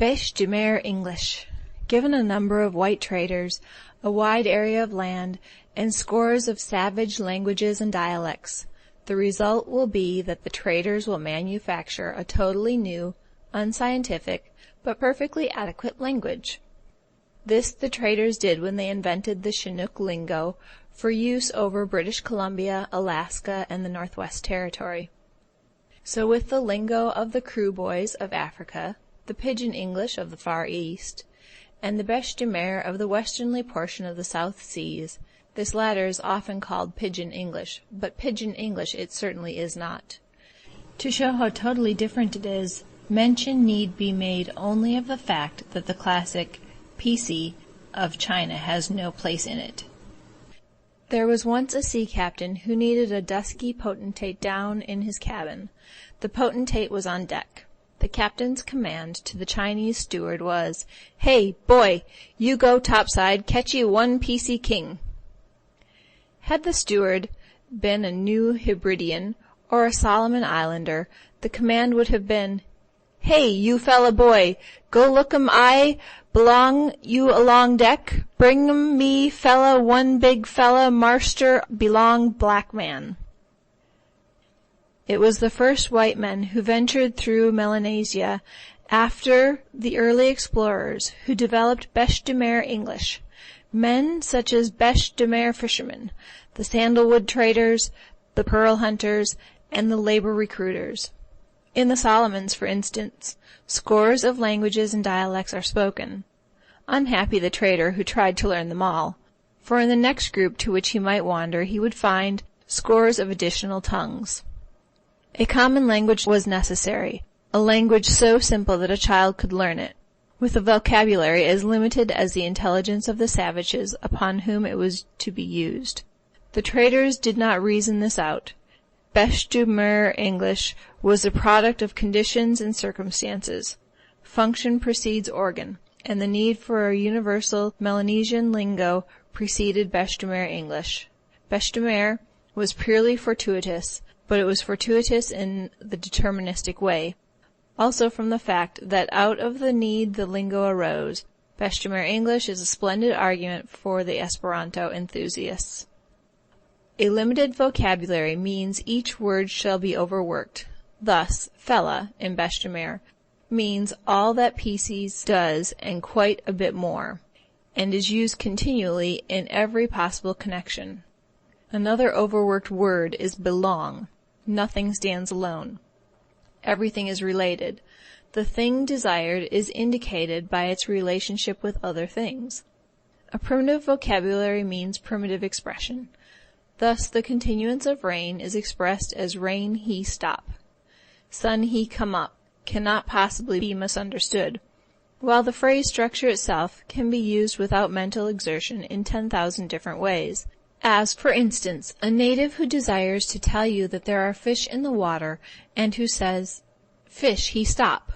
Bêche de mer English. Given a number of white traders, a wide area of land, and scores of savage languages and dialects, the result will be that the traders will manufacture a totally new, unscientific, but perfectly adequate language. This the traders did when they invented the Chinook lingo for use over British Columbia, Alaska, and the Northwest Territory. So with the lingo of the Kroo boys of Africa, the Pidgin English of the Far East, and the Bêche de mer of the westernly portion of the South Seas, this latter is often called Pidgin English, but Pidgin English it certainly is not. To show how totally different it is, mention need be made only of the fact that the classic PC of China has no place in it. There was once a sea captain who needed a dusky potentate down in his cabin. The potentate was on deck. The captain's command to the Chinese steward was, "Hey, boy, you go topside, catch you one PC king." Had the steward been a New Hebridean or a Solomon Islander, the command would have been, "Hey, you fella boy, go look 'em I belong you along deck, bring 'em me fella one big fella marster belong black man." It was the first white men who ventured through Melanesia after the early explorers who developed Bêche de mer English, men such as Bêche de mer fishermen, the sandalwood traders, the pearl hunters, and the labor recruiters. In the Solomons, for instance, scores of languages and dialects are spoken. Unhappy the trader who tried to learn them all, for in the next group to which he might wander he would find scores of additional tongues. A common language was necessary, a language so simple that a child could learn it, with a vocabulary as limited as the intelligence of the savages upon whom it was to be used. The traders did not reason this out. Bêche de mer English was the product of conditions and circumstances. Function precedes organ, and the need for a universal Melanesian lingo preceded Bêche de mer English. Bêche de mer was purely fortuitous, but it was fortuitous in the deterministic way. Also from the fact that out of the need the lingo arose, Bêche de mer English is a splendid argument for the Esperanto enthusiasts. A limited vocabulary means each word shall be overworked. Thus, fella, in Bêche de mer, means all that PCs does and quite a bit more, and is used continually in every possible connection. Another overworked word is belong. Nothing stands alone. Everything is related. The thing desired is indicated by its relationship with other things. A primitive vocabulary means primitive expression. Thus the continuance of rain is expressed as rain he stop. Sun he come up cannot possibly be misunderstood, while the phrase structure itself can be used without mental exertion in 10,000 different ways. As, for instance, a native who desires to tell you that there are fish in the water and who says, "Fish he stop."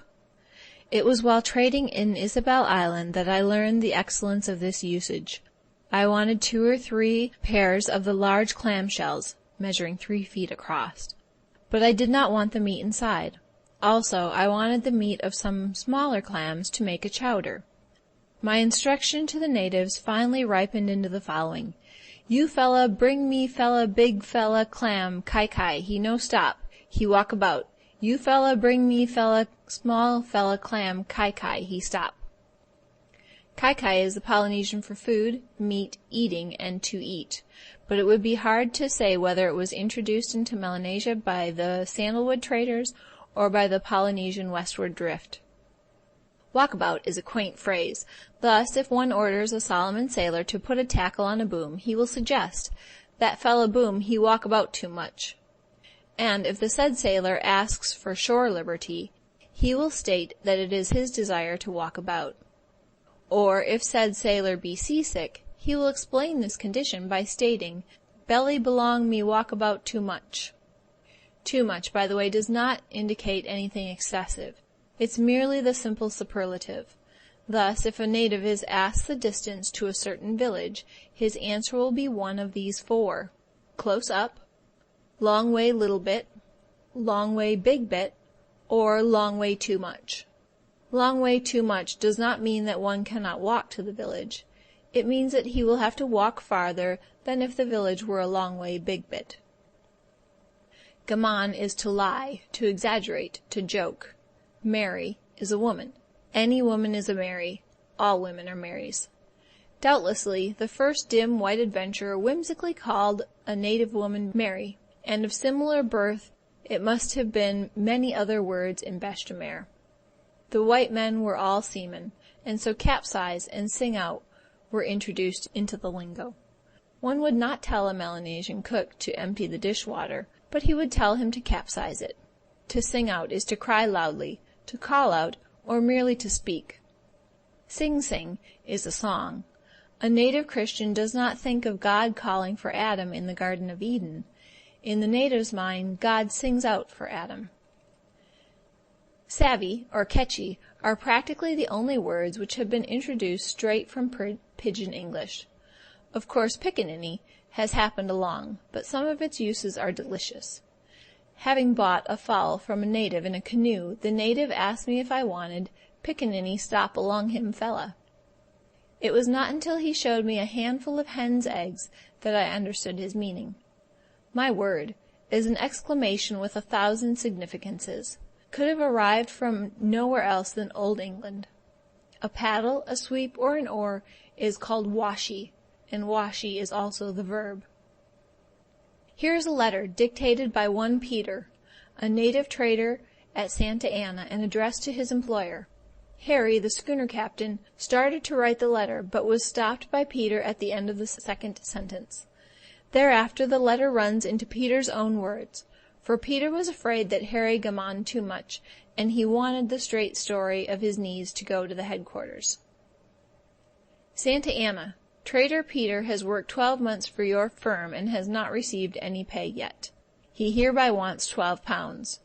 It was while trading in Isabel Island that I learned the excellence of this usage. I wanted 2 or 3 pairs of the large clamshells, measuring 3 feet across, but I did not want the meat inside. Also, I wanted the meat of some smaller clams to make a chowder. My instruction to the natives finally ripened into the following. "You fella bring me fella big fella clam kai he no stop, he walk about. You fella bring me fella small fella clam kai he stop." Kai is the Polynesian for food, meat, eating, and to eat, but it would be hard to say whether it was introduced into Melanesia by the sandalwood traders or by the Polynesian westward drift. Walkabout is a quaint phrase. Thus, if one orders a Solomon sailor to put a tackle on a boom, he will suggest, "That fella boom he walk about too much." And if the said sailor asks for shore liberty, he will state that it is his desire to walk about. Or if said sailor be seasick, he will explain this condition by stating, "Belly belong me walk about too much." Too much, by the way, does not indicate anything excessive. It's merely the simple superlative. Thus, if a native is asked the distance to a certain village, his answer will be one of these 4. Close up, long way little bit, long way big bit, or long way too much. Long way too much does not mean that one cannot walk to the village. It means that he will have to walk farther than if the village were a long way big bit. Gammon is to lie, to exaggerate, to joke. Mary is a woman. Any woman is a Mary. All women are Marys. Doubtlessly, the first dim white adventurer whimsically called a native woman Mary, and of similar birth it must have been many other words in bêche de mer. The white men were all seamen, and so capsize and sing out were introduced into the lingo. One would not tell a Melanesian cook to empty the dishwater, but he would tell him to capsize it. To sing out is to cry loudly, to call out, or merely to speak. Sing-sing is a song. A native Christian does not think of God calling for Adam in the Garden of Eden. In the native's mind, God sings out for Adam. Savvy, or catchy, are practically the only words which have been introduced straight from Pidgin English. Of course, pickaninny has happened along, but some of its uses are delicious. Having bought a fowl from a native in a canoe, the native asked me if I wanted pickaninny stop along him fella. It was not until he showed me a handful of hen's eggs that I understood his meaning. My word is an exclamation with 1,000 significances. Could have arrived from nowhere else than Old England. A paddle, a sweep, or an oar is called washi, and washi is also the verb. Here is a letter dictated by one Peter, a native trader at Santa Ana, and addressed to his employer. Harry, the schooner captain, started to write the letter, but was stopped by Peter at the end of the second sentence. Thereafter the letter runs into Peter's own words, for Peter was afraid that Harry gammoned too much, and he wanted the straight story of his needs to go to the headquarters. Santa Ana. Trader Peter has worked 12 months for your firm and has not received any pay yet. He hereby wants 12 pounds.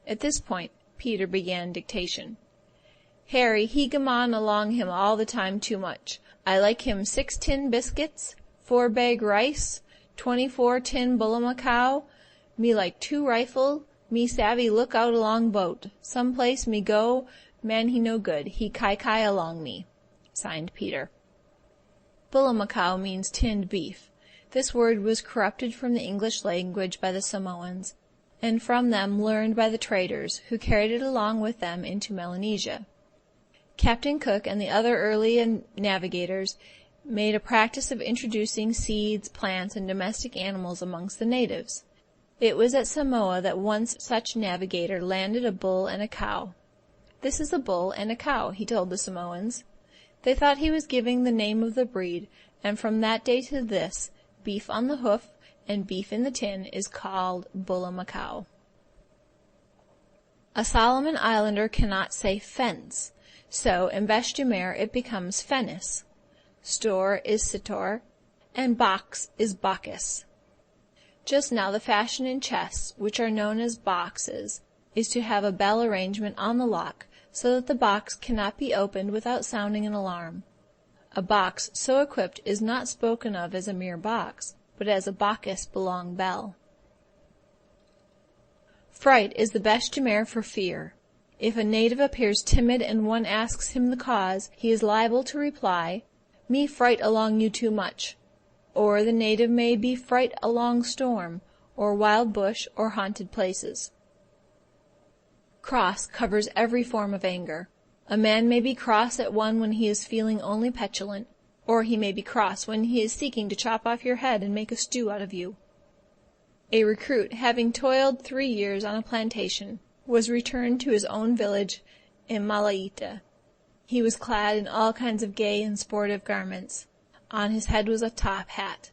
At this point, Peter began dictation. Harry, he gammon along him all the time too much. I like him 6 tin biscuits, 4 bag rice, 24 tin bullamacow. Me like 2 rifle, me savvy look out along boat. Some place me go, man he no good. He kai along me. Signed, Peter. Bullamacow means tinned beef. This word was corrupted from the English language by the Samoans, and from them learned by the traders, who carried it along with them into Melanesia. Captain Cook and the other early navigators made a practice of introducing seeds, plants, and domestic animals amongst the natives. It was at Samoa that one such navigator landed a bull and a cow. This is a bull and a cow, he told the Samoans. They thought he was giving the name of the breed, and from that day to this, beef on the hoof and beef in the tin is called bullamacow. A Solomon Islander cannot say fence, so in bêche de mer it becomes fennis. Store is sitor, and box is bacchus. Just now the fashion in chests, which are known as boxes, is to have a bell arrangement on the lock, so that the box cannot be opened without sounding an alarm. A box so equipped is not spoken of as a mere box, but as a Bacchus belong bell. Fright is the bêche de mer for fear. If a native appears timid and one asks him the cause, he is liable to reply, "Me fright along you too much," or the native may be fright along storm, or wild bush, or haunted places. Cross covers every form of anger. A man may be cross at one when he is feeling only petulant, or he may be cross when he is seeking to chop off your head and make a stew out of you. A recruit, having toiled 3 years on a plantation, was returned to his own village in Malaita. He was clad in all kinds of gay and sportive garments. On his head was a top hat.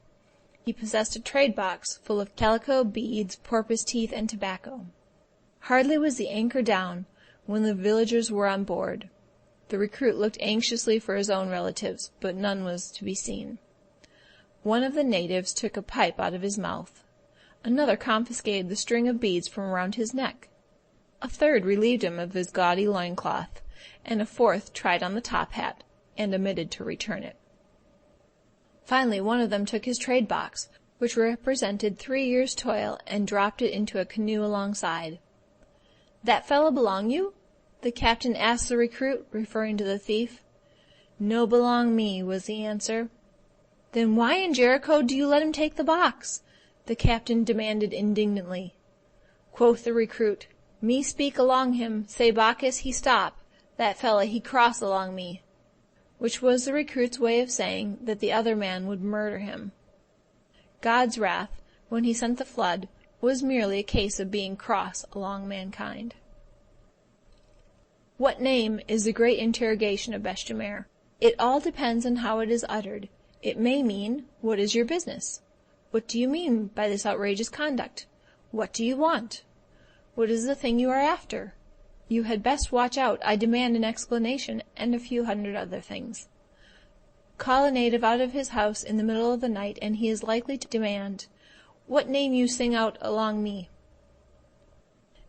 He possessed a trade box full of calico, beads, porpoise teeth, and tobacco. Hardly was the anchor down when the villagers were on board. The recruit looked anxiously for his own relatives, but none was to be seen. One of the natives took a pipe out of his mouth. Another confiscated the string of beads from around his neck. A third relieved him of his gaudy loincloth, and a fourth tried on the top hat, and omitted to return it. Finally, one of them took his trade box, which represented 3 years' toil, and dropped it into a canoe alongside. "That fellow belong you?" the captain asked the recruit, referring to the thief. "No belong me," was the answer. "Then why in Jericho do you let him take the box?" the captain demanded indignantly. Quoth the recruit, "Me speak along him, say Bacchus he stop, that fella he cross along me," which was the recruit's way of saying that the other man would murder him. God's wrath, when he sent the flood, was merely a case of being cross along mankind. What name is the great interrogation of Beshtamer? It all depends on how it is uttered. It may mean, "What is your business? What do you mean by this outrageous conduct? What do you want? What is the thing you are after? You had best watch out, I demand an explanation," and a few hundred other things. Call a native out of his house in the middle of the night, and he is likely to demand, "What name you sing out along me?"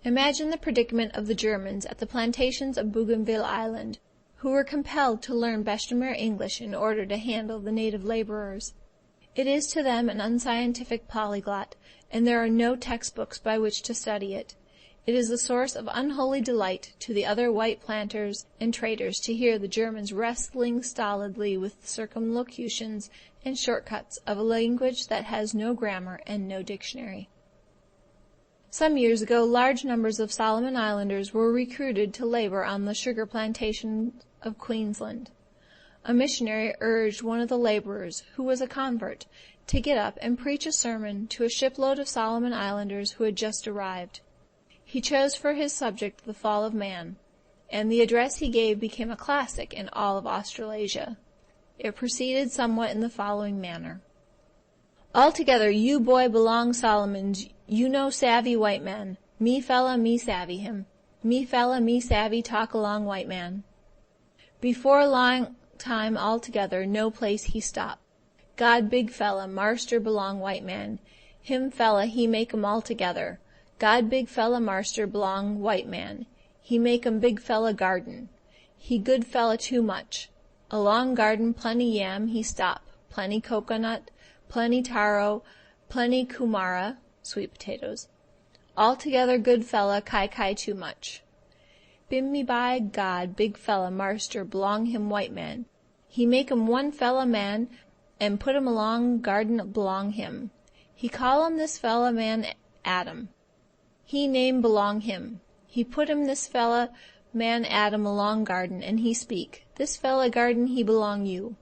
Imagine the predicament of the Germans at the plantations of Bougainville Island, who were compelled to learn Beshtamer English in order to handle the native laborers. It is to them an unscientific polyglot, and there are no textbooks by which to study it. It is a source of unholy delight to the other white planters and traders to hear the Germans wrestling stolidly with the circumlocutions and shortcuts of a language that has no grammar and no dictionary. Some years ago, large numbers of Solomon Islanders were recruited to labor on the sugar plantations of Queensland. A missionary urged one of the laborers, who was a convert, to get up and preach a sermon to a shipload of Solomon Islanders who had just arrived. He chose for his subject the fall of man, and the address he gave became a classic in all of Australasia. It proceeded somewhat in the following manner. "Altogether, you boy belong Solomons, you no savvy white man. Me fella, me savvy him. Me fella, me savvy talk along white man. Before a long time altogether, no place he stop. God big fella, marster belong white man. Him fella, he make 'em all together. God big fella marster belong white man. He make 'em big fella garden. He good fella too much. Along garden plenty yam he stop, plenty coconut, plenty taro, plenty kumara, sweet potatoes. Altogether good fella kai too much. Bimeby by God big fella marster belong him white man. He make 'em one fella man and put 'em along garden belong him. He call 'em this fella man Adam. He name belong him. He put him this fella man Adam along garden, and he speak, this fella garden he belong you.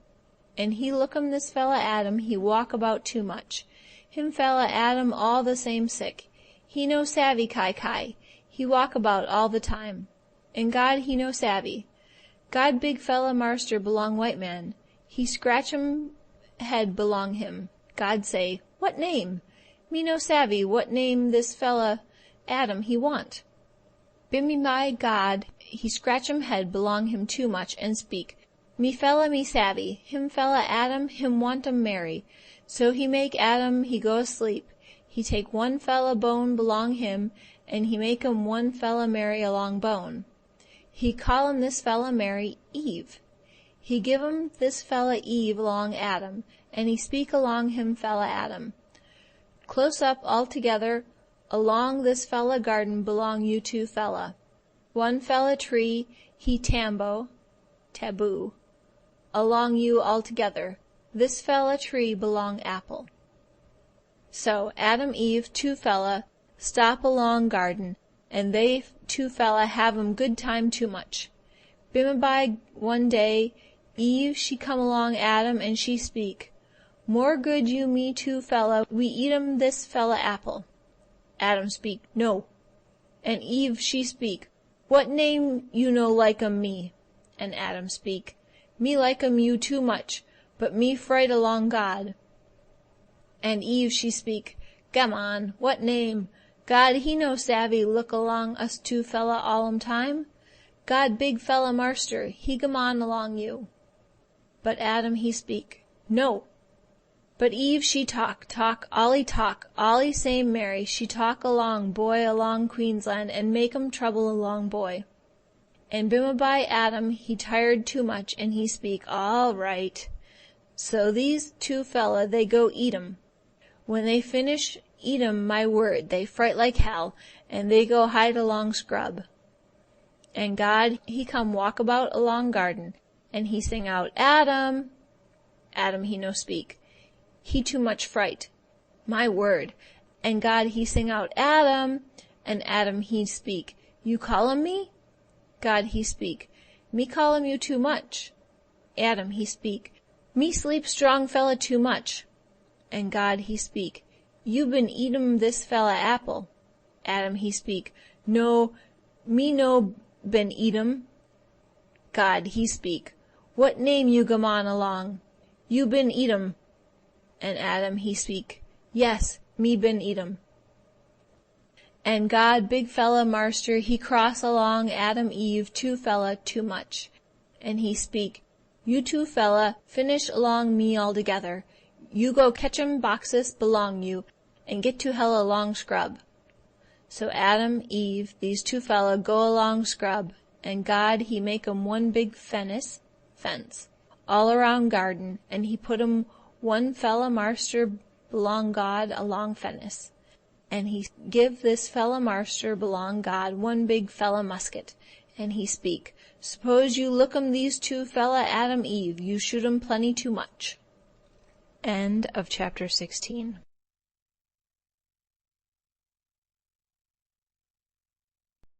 And he look 'em this fella Adam he walk about too much. Him fella Adam all the same sick. He no savvy kai. He walk about all the time. And God he no savvy. God big fella marster belong white man. He scratch 'em head belong him. God say, what name? Me no savvy what name this fella Adam he want. Bimeby God he scratch 'em head belong him too much and speak, me fella me savvy, him fella Adam him want 'em marry. So he make Adam he go asleep. He take one fella bone belong him, and he make 'em one fella marry along bone. He call 'em this fella marry Eve. He give 'em this fella Eve along Adam, and he speak along him fella Adam. Close up all together, along this fella garden belong you two fella. One fella tree, he taboo. Along you all together. This fella tree belong apple. So Adam Eve two fella stop along garden, and they two fella have 'em good time too much. Bimeby one day Eve she come along Adam and she speak, more good you me two fella we eat 'em this fella apple. Adam speak, no. And Eve she speak, what name you no like 'em me? And Adam speak, me like 'em you too much, but me fright along God. And Eve she speak, gammon, what name? God he no savvy look along us two fella all time. God big fella marster, he gammon along you. But Adam he speak, no. But Eve she talk, allee same Mary, she talk along boy along Queensland and make 'em trouble along boy. And bimeby Adam he tired too much and he speak, all right. So these two fella they go eat 'em. When they finish eat 'em, my word, they fright like hell, and they go hide along scrub. And God, he come walk about along garden, and he sing out, Adam. Adam, he no speak. He too much fright. My word. And God, he sing out, Adam. And Adam, he speak, you call him me? God, he speak, me call him you too much. Adam, he speak, me sleep strong fella too much. And God, he speak, you been eat 'em this fella apple. Adam, he speak, no, me no been eat 'em. God, he speak, what name you gum on along? You been eat 'em. And Adam, he speak, yes, me been eat 'em. And God, big fella marster, he cross along Adam Eve, two fella too much. And he speak, you two fella finish along me altogether. You go catch 'em boxes belong you, and get to hell along scrub. So Adam, Eve, these two fella go along scrub, and God, he make 'em one big fence, all around garden, and he put 'em one fella marster belong God along fence. And he give this fella marster belong God one big fella musket, and he speak, suppose you look 'em these two fella Adam Eve, you shoot 'em plenty too much. End of chapter 16.